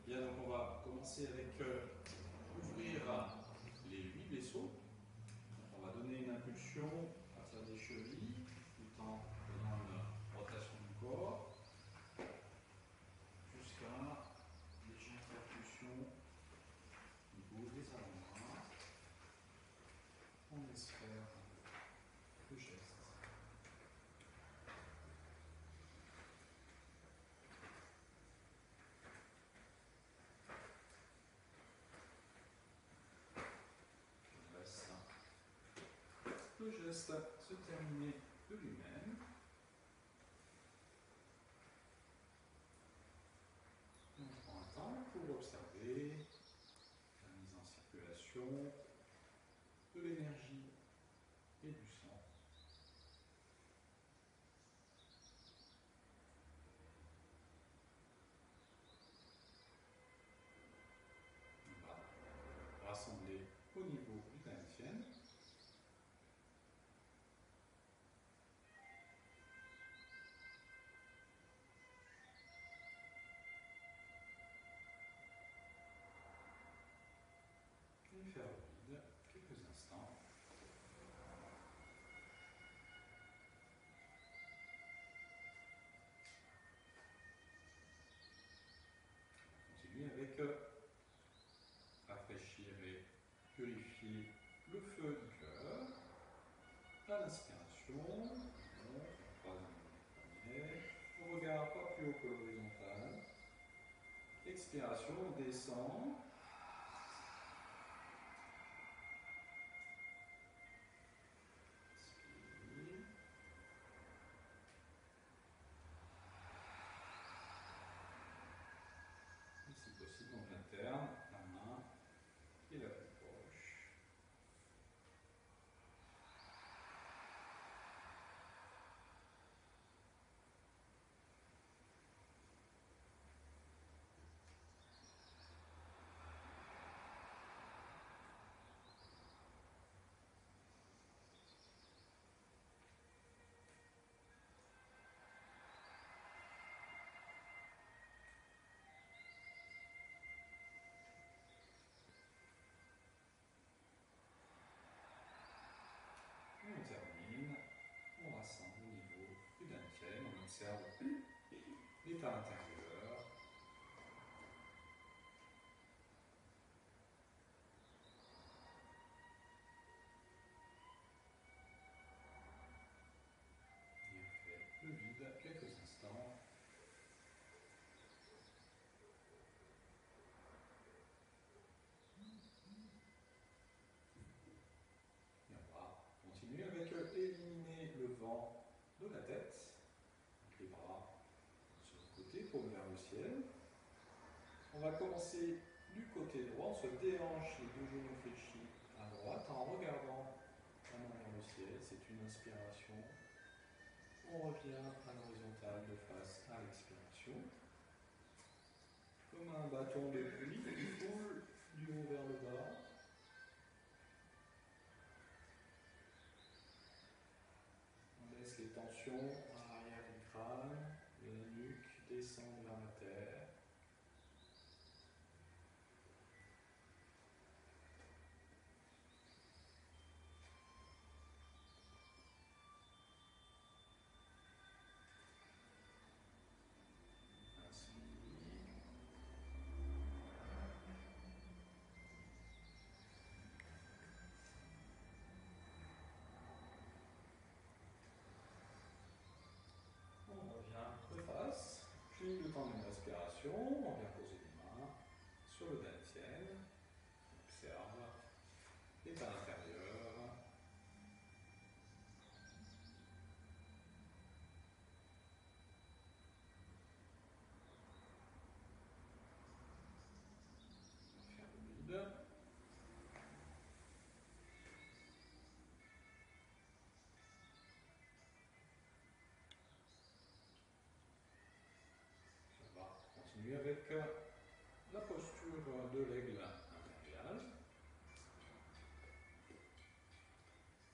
Bien, donc on va commencer avec ouvrir les 8 vaisseaux. Donc on va donner une impulsion à partir des chevilles, tout en donnant une rotation du corps, jusqu'à une légère percussion au niveau des avant-bras. On laisse faire le geste. Le geste se terminer de lui-même. On prend un temps pour observer la mise en circulation de l'énergie et du sang. On va rassembler au niveau du dantian. Et faire le vide quelques instants. Continue avec rafraîchir et purifier le feu du cœur. À l'inspiration, on regarde pas plus haut que l'horizontale. Expiration, on descend. Inspire. Et si possible, on alterne la main et la plus proche. Et on termine, on rassemble au niveau du dantian, on observe l'état intérieur. Et on fait le vide quelques instants. Et on va continuer avec éliminer le vent de la tête. Donc les bras sur le côté, paume vers le ciel. On va commencer du côté droit, on se déhanche les deux genoux fléchis à droite en regardant la main vers le ciel. C'est une inspiration. On revient à l'horizontale de face à l'expiration. Comme un bâton de pluie qui coule du haut vers le bas. On laisse les tensions à l'arrière du crâne, de la nuque descendre vers la terre. On revient de face, puis le temps d'une respiration, on vient poser les mains sur le dantian, on observe l'état intérieur. On va faire le vide. On va continuer avec la posture de l'aigle impérial.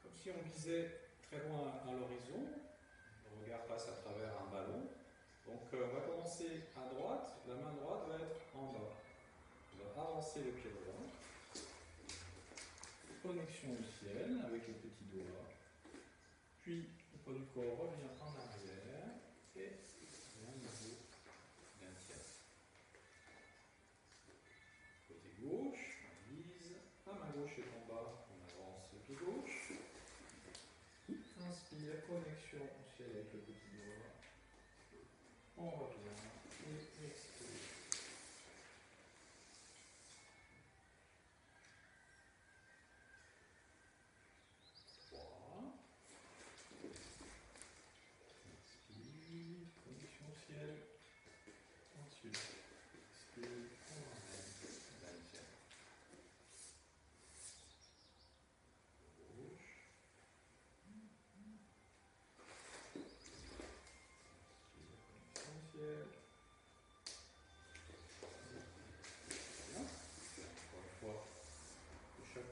Comme si on visait très loin à l'horizon, le regard passe à travers un ballon. Donc on va commencer à droite, la main droite va être en bas. embrasser le pied droit. Connexion au ciel avec les petits doigts. Puis le poids du corps revient en arrière et à nouveau d'un tiers. Côté gauche, on vise. La main gauche est en bas, on avance le pied gauche. Inspire, connexion au ciel avec le petit doigt. On revient et expire.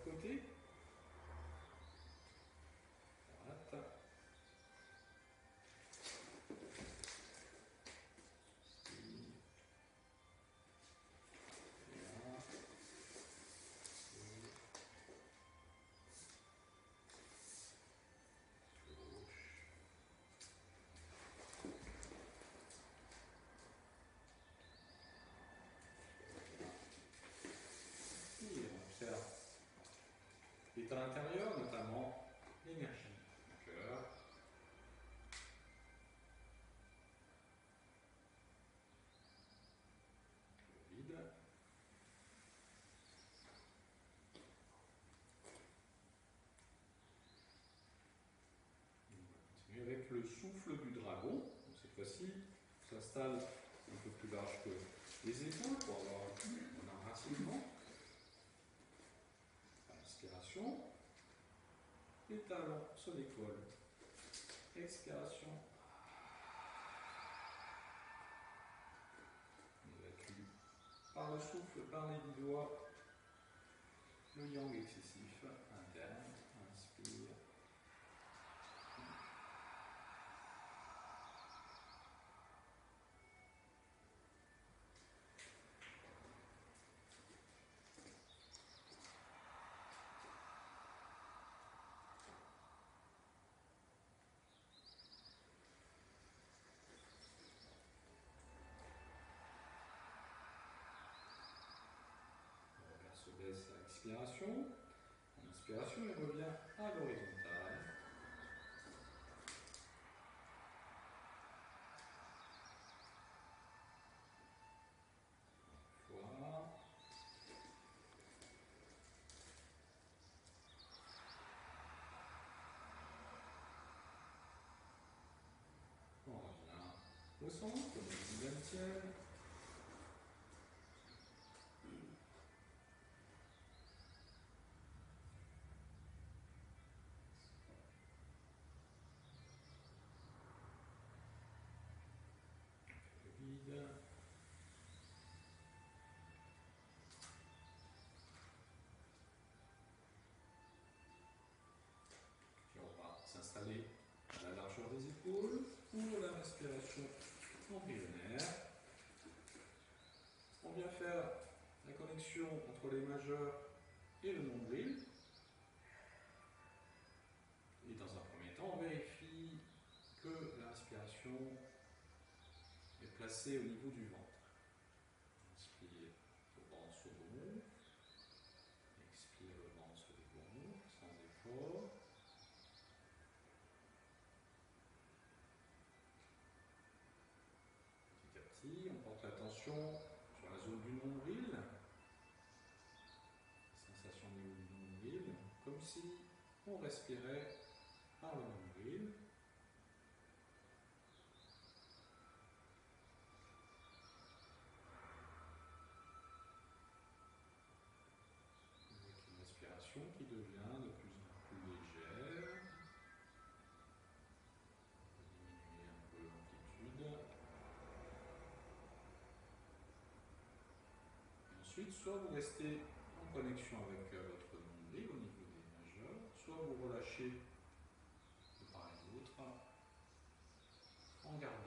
Côté. Droite. Et à l'intérieur, notamment l'énergie du cœur. Le vide. On va continuer avec le souffle du dragon. Donc cette fois-ci, on s'installe un peu plus large que les épaules pour avoir un enracinement. Inspiration. Les talons sur l'épaule. Expiration. On évacue par le souffle, par les 10 doigts, le yang excessif interne. Inspire. Se baisse à l'expiration. En inspiration, il revient à l'horizontale. Voilà. On revient au centre, comme une vingtième. Vide. Puis on va s'installer à la largeur des épaules pour la respiration embryonnaire. On vient faire la connexion entre les majeurs et le nombril. Et dans un premier temps, on vérifie que la respiration est placée au niveau du ventre. Inspire, le ventre se gonfle. Expire, le ventre se dégonfle sans effort. Petit à petit, on porte l'attention sur la zone du nombril. Sensation au niveau du nombril, comme si on respirait par le nombril. Avec une respiration qui devient de plus en plus légère. Diminuer un peu l'amplitude. Ensuite, soit vous restez en connexion avec votre nombril au niveau des majeurs, soit vous relâchez de part et d'autre en gardant